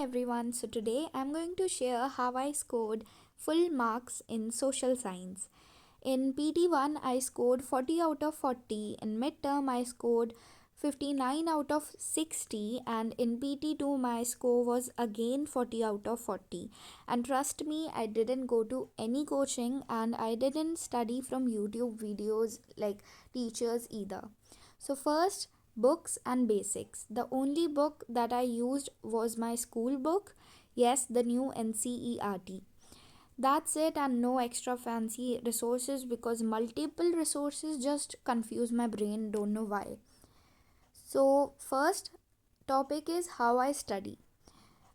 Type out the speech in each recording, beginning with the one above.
everyone. So today I'm going to share how I scored full marks in social science. In PT1 I scored 40 out of 40, in midterm I scored 59 out of 60, and in PT2 my score was again 40 out of 40. And trust me, I didn't go to any coaching and I didn't study from YouTube videos like teachers either. So first, books and basics. The only book that I used was my school book. Yes, the new NCERT. That's it, and no extra fancy resources because multiple resources just confuse my brain, don't know why. So, first topic is how I study.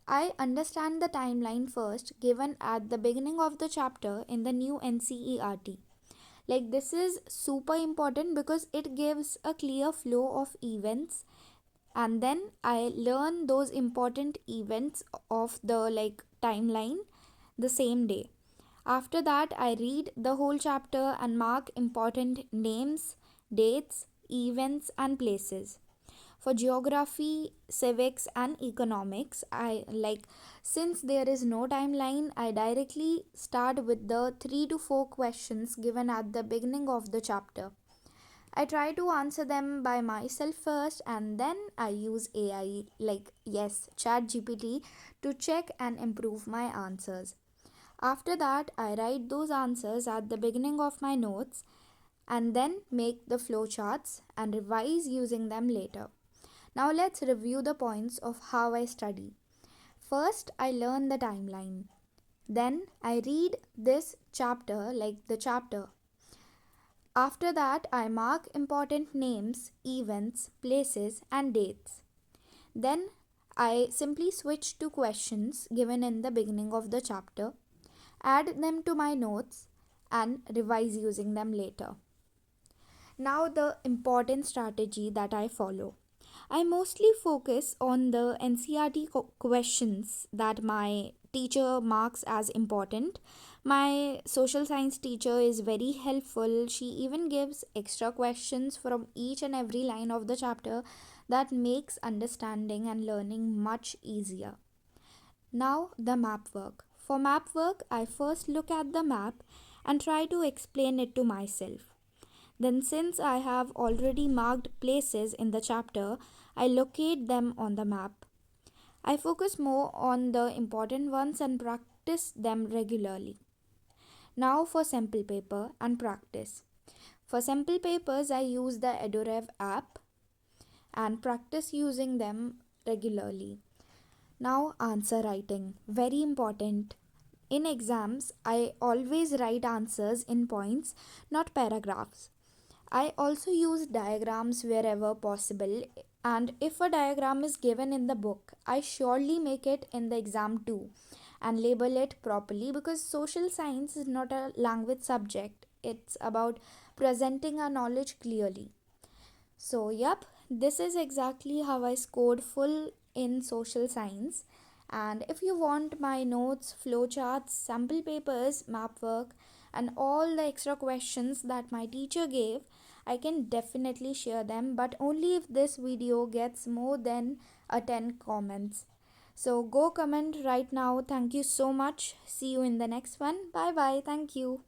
I understand the timeline first given at the beginning of the chapter in the new NCERT. Like, this is super important because it gives a clear flow of events, and then I learn those important events of the timeline the same day. After that, I read the whole chapter and mark important names, dates, events, and places. For geography, civics, and economics, since there is no timeline, I directly start with the 3 to 4 questions given at the beginning of the chapter. I try to answer them by myself first, and then I use AI, ChatGPT, to check and improve my answers. After that, I write those answers at the beginning of my notes and then make the flowcharts and revise using them later. Now let's review the points of how I study. First, I learn the timeline. Then I read this chapter, like the chapter. After that, I mark important names, events, places, and dates. Then I simply switch to questions given in the beginning of the chapter, add them to my notes, and revise using them later. Now, the important strategy that I follow. I mostly focus on the NCERT questions that my teacher marks as important. My social science teacher is very helpful. She even gives extra questions from each and every line of the chapter that makes understanding and learning much easier. Now, the map work. For map work, I first look at the map and try to explain it to myself. Then, since I have already marked places in the chapter, I locate them on the map. I focus more on the important ones and practice them regularly. Now, for sample paper and practice. For sample papers, I use the Edurev app and practice using them regularly. Now, answer writing. Very important. In exams, I always write answers in points, not paragraphs. I also use diagrams wherever possible, and if a diagram is given in the book, I surely make it in the exam too and label it properly because social science is not a language subject, it's about presenting our knowledge clearly. So, yep, this is exactly how I scored full in social science. And if you want my notes, flowcharts, sample papers, map work, and all the extra questions that my teacher gave, I can definitely share them, but only if this video gets more than 10 comments. So go comment right now. Thank you so much. See you in the next one. Bye bye. Thank you.